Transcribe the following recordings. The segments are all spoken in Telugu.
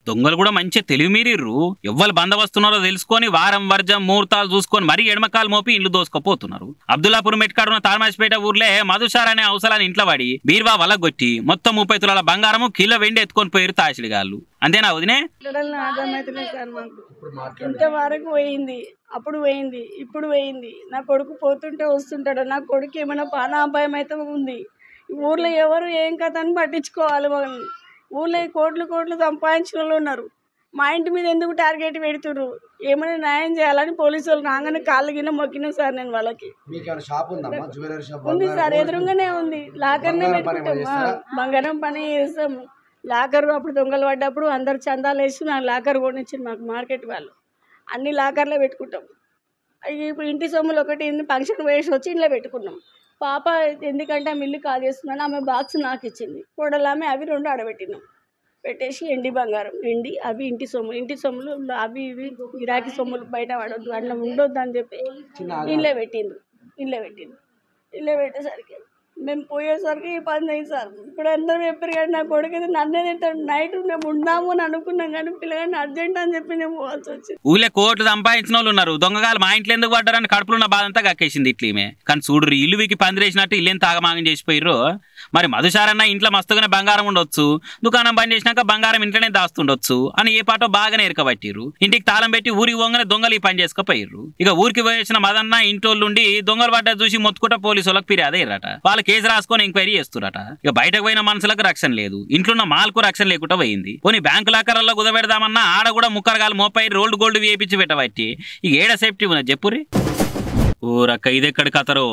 దొంగలు కూడా మంచి తెలివి మీరిర్రు. ఎవ్వరు బందవస్తున్నారో తెలుసుకొని వారం వర్జం ముహూర్తాలు చూసుకొని మరీ ఎడమకాలు మోపి ఇల్లు దోసుకపోతున్నారు. అబ్దుల్లాపూర్ మెట్కాడున్న తాల్మాజ్పేట ఊర్లే మధుసార్ అనే అవసరాన్ని ఇంట్లో పడి బీర్వా వలగొట్టి మొత్తం 30 తులాల బంగారము కిలో వెండి ఎత్తుకొని పోయారు తాసిడిగాళ్ళు. అంతేనా వదినే? ఇంతవరకు పోయింది, అప్పుడు పోయింది, ఇప్పుడు పోయింది. నా కొడుకు పోతుంటే వస్తుంటాడు. నా కొడుకు ఏమైనా ప్రాణాపాయం అయితే ఉంది. ఊర్లో ఎవరు ఏం కథ అని పట్టించుకోవాలి. వాళ్ళని ఊళ్ళో కోట్లు సంపాదించిన వాళ్ళు ఉన్నారు. మా ఇంటి మీద ఎందుకు టార్గెట్ పెడుతున్నారు? ఏమైనా న్యాయం చేయాలని పోలీసు వాళ్ళు రాగానే కాళ్ళు గిన్నె మొక్కినా సార్. నేను వాళ్ళకి ఉంది సార్, ఎదురుగానే ఉంది. లాకర్నే పెట్టుకుంటాం, బంగారం పని చేస్తాము. లాకర్ అప్పుడు దొంగలు పడ్డప్పుడు అందరు చందాలు వేసి నాకు లాకర్ కొనిచ్చింది మాకు మార్కెట్ వాళ్ళు. అన్ని లాకర్లో పెట్టుకుంటాం. ఇప్పుడు ఇంటి సొమ్ములు ఒకటి ఫంక్షన్ వేసి వచ్చి ఇంట్లో పెట్టుకున్నాం. పాప ఎందుకంటే ఆమె ఇల్లు కాల్ చేస్తుందని ఆమె బాక్స్ నాకు ఇచ్చింది. కూడలామె అవి 2 ఆడబెట్టినాం. పెట్టేసి ఎండి బంగారం, ఎండి అవి ఇంటి సొమ్ములు అవి ఇవి గిరాకీ సొమ్ములు బయట పడొద్దు, అట్లా ఉండొద్దు అని చెప్పి ఇంట్లో పెట్టేసరికి మేము పోయేసరికి ఈ పని అయింది సార్. ఇప్పుడు అందరూ చెప్పారు కానీ నా కొడుకు నన్నే తింటాడు. నైట్ మేము ఉందాము అని అనుకున్నాం కానీ పిల్లగాడిని అర్జెంట్ అని చెప్పి నేను పోవాల్సి వచ్చింది. ఊళ్ళో కోట్లు సంపాదించిన వాళ్ళు ఉన్నారు. దొంగగాలు మా ఇంట్లో ఎందుకు పడ్డారని కడుపులున్న బాధ అంతా కక్కేసింది ఇట్లీమే. కానీ చూడు, ఇల్లు వీకి పందిరేసినట్టు ఇల్లేం తాగమాగం చేసిపోయిర్రు. మరి మధుసారన్న ఇంట్లో మస్తుగానే బంగారం ఉండొచ్చు, దుకాణం బంద్ చేసినాక బంగారం ఇంట్లోనే దాస్తుండొచ్చు అని ఏ పాటో బాగానే ఎరకబట్టిర్రు. ఇంటికి తాళం పెట్టి ఊరికి పోగానే దొంగలు ఈ పని చేసుకుపోయిర్రు. ఇక ఊరికి పోయేసిన మదన్న ఇంటోళ్ళుండి దొంగలు పడ్డా చూసి మొత్తుకుంటా పోలీసు వాళ్ళకి ఫిర్యాదు అయ్యారట. వాళ్ళు కేసు రాసుకొని ఎంక్వైరీ చేస్తురట. ఇక బయటకు పోయిన మనుషులకు రక్షణ లేదు, ఇంట్లో మాల్కు రక్షణ లేకుండా పోయింది. పోనీ బ్యాంకు లాకర్లలో కుదబెడదామన్నా ఆడ కూడా ముక్కరగాలు 30 రోల్డ్ గోల్డ్ వేయించి పెట్టబట్టి ఇక ఏడ సేఫ్టీ ఉన్నది చెప్పురి. ఊరక్క ఇదెక్కడి కథరో.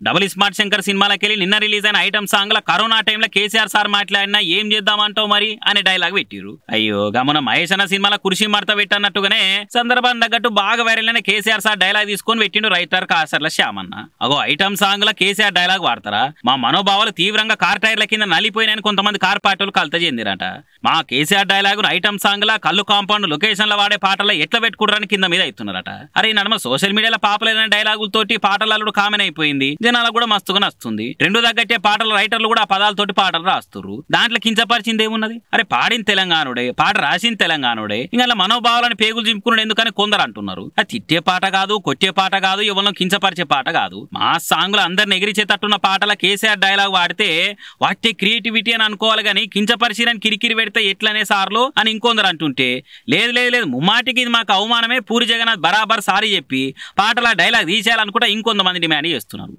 డబుల్ స్మార్ట్ శంకర్ సినిమాలకెళ్ళి నిన్న రిలీజ్ అయిన ఐటమ్ సాంగ్ ల కరోనా టైంలో కేసీఆర్ సార్ మాట్లాడినా ఏం చేద్దామంటావు మరి అనే డైలాగ్ పెట్టిరు. అయ్యో గమన మహేష్ అన్న సినిమాల కుర్చీ మడత పెట్టన్నట్టుగానే సందర్భాన్ని తగ్గట్టు బాగా వైరల్ అయిన కేసీఆర్ సార్ డైలాగ్ తీసుకొని పెట్టిండు రైటర్ కాసర్ల శ్యామన్న. అగో ఐటమ్ సాంగ్ ల కేసీఆర్ డైలాగ్ వాడతారా? మా మనోభావాలు తీవ్రంగా కార్ టైర్ల కింద నలిపోయినాయని కొంతమంది కార్ పార్టీలు కలత చెందిరట. మా కేసీఆర్ డైలాగ్ ఐటమ్ సాంగ్ ల కళ్ళు కాంపౌండ్ లొకేషన్ లో వాడే పాటల్లో ఎట్లా పెట్టుకుంటారని కింద మీద అవుతున్నారట. అరే నడమ సోషల్ మీడియాలో పాపులర్ అయిన డైలాగులతో పాటలు కామన్ అయిపోయింది, జనాలకు కూడా మస్తుగా నచ్చుతుంది. 2 తగ్గట్టే పాటల రైటర్లు కూడా ఆ పదాలతోటి పాటలు రాస్తున్నారు. దాంట్లో కించపరిచింది ఏమున్నది? అరే పాడిన తెలంగాణుడే, పాట రాసిన తెలంగాణుడే, ఇంకా మనోభావాలని పేగులు చింపుకున్నాడు ఎందుకని కొందరు అంటున్నారు. అది తిట్టే పాట కాదు, కొట్టే పాట కాదు, ఎవరిని కించపరిచే పాట కాదు. మా సాంగ్లు అందరిని ఎగిరిచేటట్టున్న పాటల కేసీఆర్ డైలాగ్ వాడితే వాటి క్రియేటివిటీ అని అనుకోవాలి కానీ కించపరిచిరని కిరికిరి పెడితే ఎట్లనే సార్లు అని ఇంకొందరు అంటుంటే లేదు ముమ్మాటికి ఇది మాకు అవమానమే, పూరి జగన్నాథ్ బరాబర్ సారీ చెప్పి పాటల డైలాగ్ తీసేయాలనుకుంటే ఇంకొంతమంది డిమాండ్ చేస్తున్నారు.